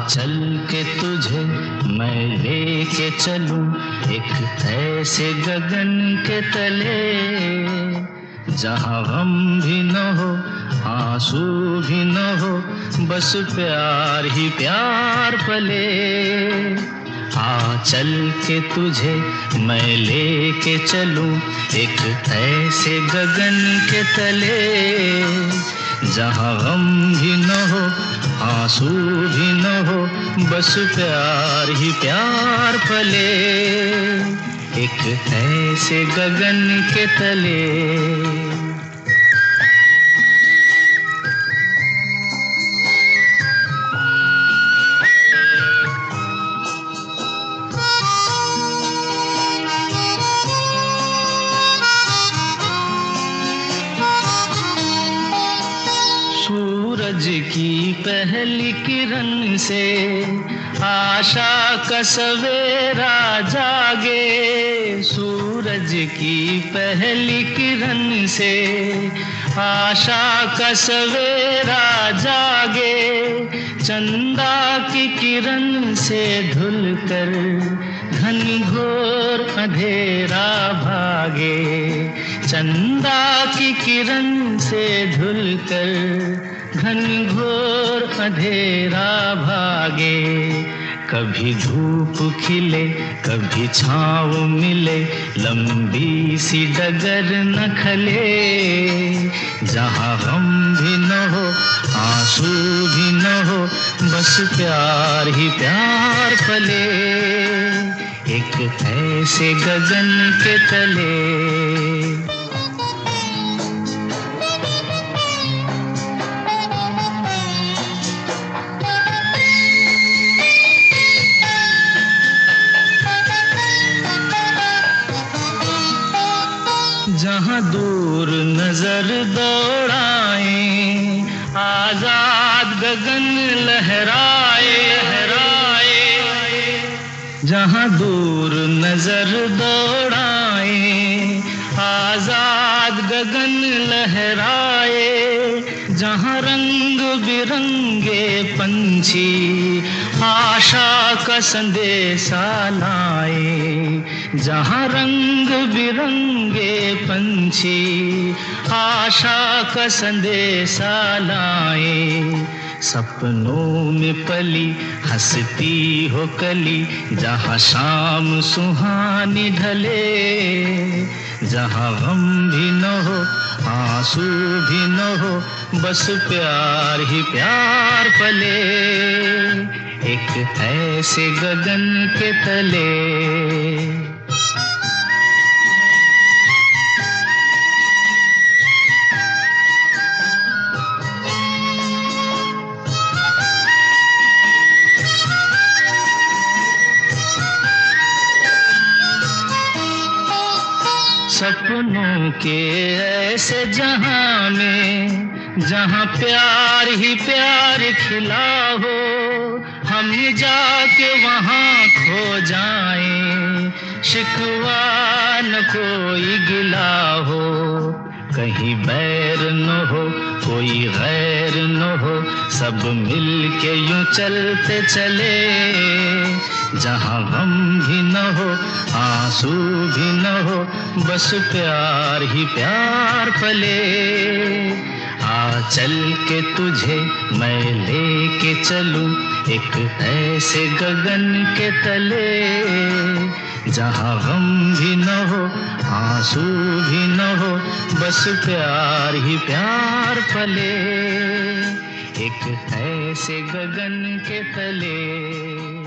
चल के तुझे मैं लेके चलूं एक ऐसे गगन के तले, जहां गम भी न हो आंसू भी न हो, बस प्यार ही प्यार पले। चल के तुझे मैं लेके चलूं एक ऐसे गगन के तले, जहां गम भी न हो आंसू भी न हो, बस प्यार ही प्यार पले। एक ऐसे गगन के तले। सूरज की पहली किरण से आशा का सवेरा जागे, सूरज की पहली किरण से आशा का सवेरा जागे, चंदा की किरण से धुलकर घनघोर अंधेरा भागे, चंदा की किरण से धुलकर घनघोर अंधेरा भागे। कभी धूप खिले कभी छाँव मिले, लंबी सी डगर न खले, जहाँ गम भी न हो आंसू भी न हो, बस प्यार ही प्यार पले। एक ऐसे गगन के तले। जहाँ दूर नजर दौड़ाए आजाद गगन लहराए, जहाँ दूर नजर दौड़ाए आजाद गगन लहराए, जहाँ रंग बिरंगे पंछी आशा का संदेशा लाए, जहाँ रंग बिरंगे पंछी आशा का संदेशा लाए, सपनों में पली हंसती हो कली, जहाँ शाम सुहानी ढले, जहाँ गम भी न हो आंसू भी न हो, बस प्यार ही प्यार पले। एक ऐसे गगन के तले। सपनों के ऐसे जहां में, जहां प्यार ही प्यार खिला हो, हम जाके वहां खो जाएं, शिकवा न कोई गिला हो, कहीं बैर न हो कोई गैर न हो, सब मिल के यूं चलते चले, जहाँ गम भी न हो आंसू भी न हो, बस प्यार ही प्यार पले। चल के तुझे मैं लेके चलूं एक ऐसे गगन के तले, जहाँ गम भी न हो आंसू भी न हो, बस प्यार ही प्यार पले। एक ऐसे गगन के तले।